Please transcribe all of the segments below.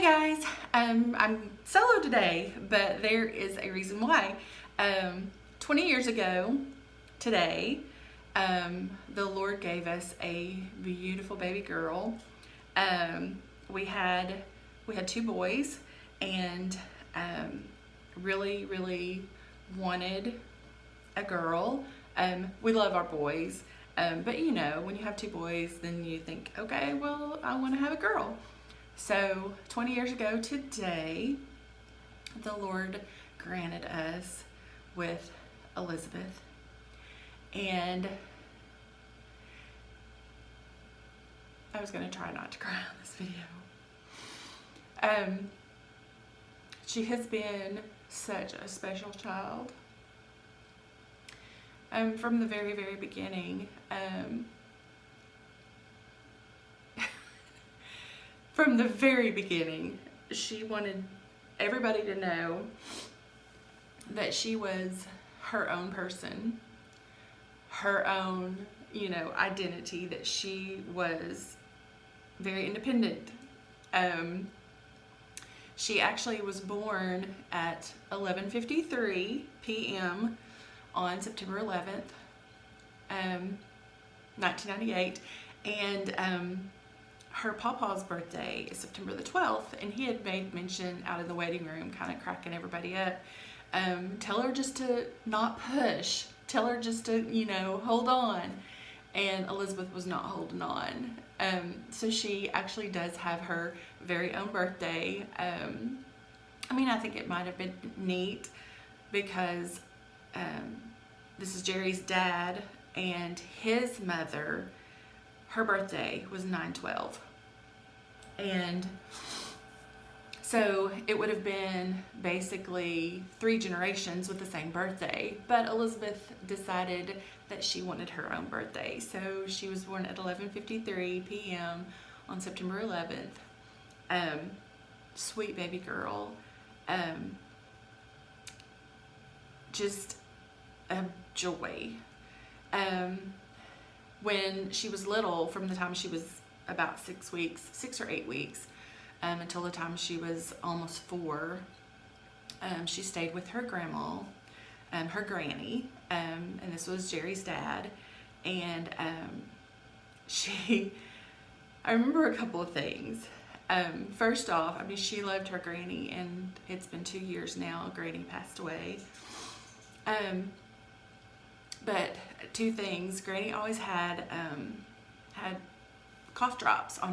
guys, I'm solo today, but there is a reason why. 20 years ago today, the Lord gave us a beautiful baby girl. We had two boys, and really wanted a girl. We love our boys, but you know, when you have two boys, then you think, okay, well, I want to have a girl. So 20 years ago today, the Lord granted us with Elizabeth, and I was going to try not to cry on this video. She has been such a special child. From the very beginning. From the very beginning, she wanted everybody to know that she was her own person, her own, identity, that she was very independent. She actually was born at 11:53 p.m. on September 11th, 1998, and her pawpaw's birthday is September the 12th, and he had made mention out in the waiting room, kind of cracking everybody up. Tell her just to not push. Tell her just to, hold on. And Elizabeth was not holding on. So she actually does have her very own birthday. I think it might have been neat because this is Jerry's dad, and his mother, her birthday was 9/12. And so it would have been basically 3 generations with the same birthday. But Elizabeth decided that she wanted her own birthday. So she was born at 11:53 p.m. on September 11th. Sweet baby girl. Just a joy. When she was little, from the time she was about 6 or 8 weeks, until the time she was almost 4, she stayed with her grandma, her granny, and this was Jerry's dad. And I remember a couple of things. First off, she loved her granny, and it's been 2 years now. Granny passed away. But 2 things. Granny always had cough drops on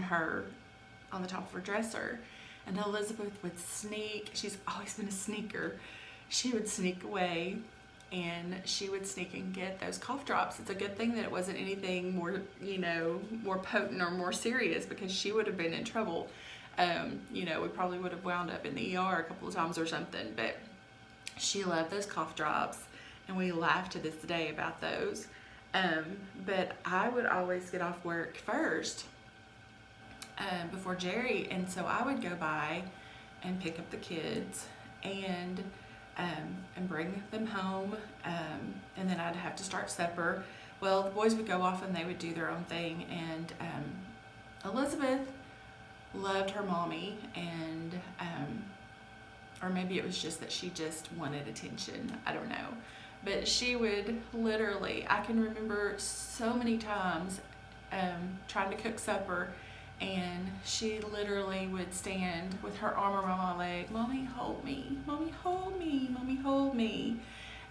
the top of her dresser, and Elizabeth would sneak. She's always been a sneaker. She would sneak away, and she would sneak and get those cough drops. It's a good thing that it wasn't anything more, more potent or more serious, because she would have been in trouble. We probably would have wound up in the ER a couple of times or something. But she loved those cough drops, and we laugh to this day about those. But I would always get off work first before Jerry, and so I would go by and pick up the kids and bring them home, and then I'd have to start supper. Well, the boys would go off and they would do their own thing, and Elizabeth loved her mommy, and or maybe it was just that she just wanted attention. I don't know. But she would literally, I can remember so many times trying to cook supper, and she literally would stand with her arm around my leg, "Mommy, hold me. Mommy, hold me. Mommy, hold me."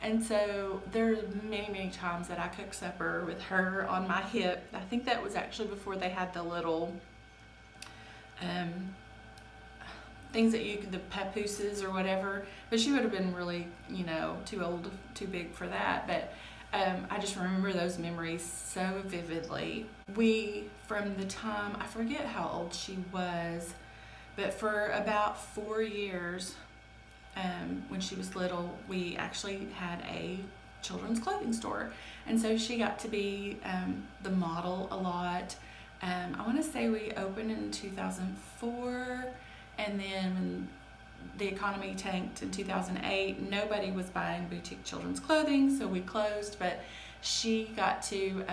And so there's many times that I cooked supper with her on my hip. I think that was actually before they had the little things that the papooses or whatever, but she would have been really, too old, too big for that. But I just remember those memories so vividly. From the time, I forget how old she was, but for about 4 years, when she was little, we actually had a children's clothing store, and so she got to be the model a lot. I want to say we opened in 2004, and then when the economy tanked in 2008, nobody was buying boutique children's clothing, so we closed. But she got to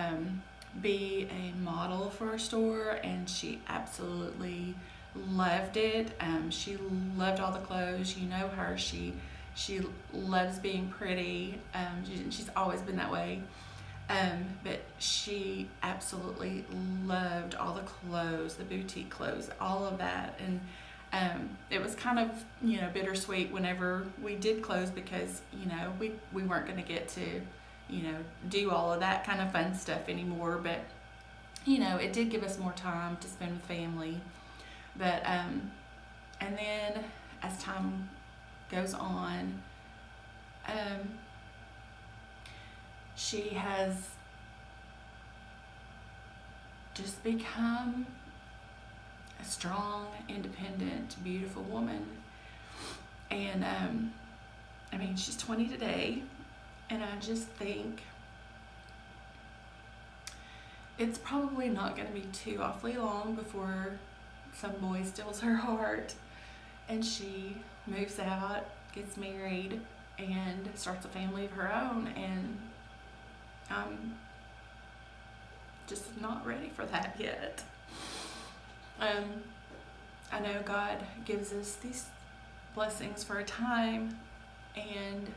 be a model for our store, and she absolutely loved it. She loved all the clothes. You know her. She loves being pretty. She's always been that way. But she absolutely loved all the clothes, the boutique clothes, all of that. And it was kind of, bittersweet whenever we did close because, we weren't going to get to, do all of that kind of fun stuff anymore. But, it did give us more time to spend with family. But, and then as time goes on, she has just become a strong, independent, beautiful woman. And she's 20 today, and I just think it's probably not going to be too awfully long before some boy steals her heart and she moves out, gets married, and starts a family of her own. And I'm just not ready for that yet. I know God gives us these blessings for a time, and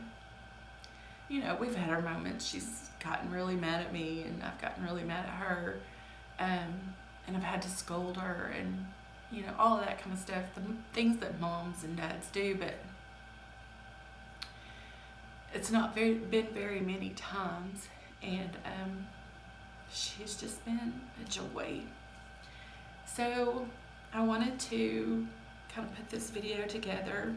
we've had our moments. She's gotten really mad at me, and I've gotten really mad at her, and I've had to scold her, and all of that kind of stuff, the things that moms and dads do. But it's not been very many times, and she's just been a joy. So I wanted to kind of put this video together.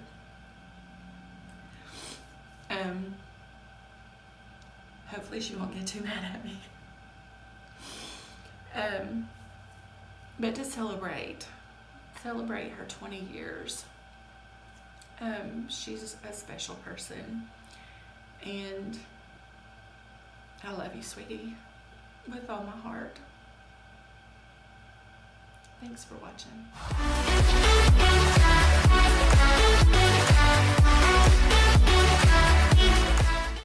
Hopefully she won't get too mad at me. But to celebrate her 20 years. She's a special person, and I love you, sweetie, with all my heart. Thanks for watching.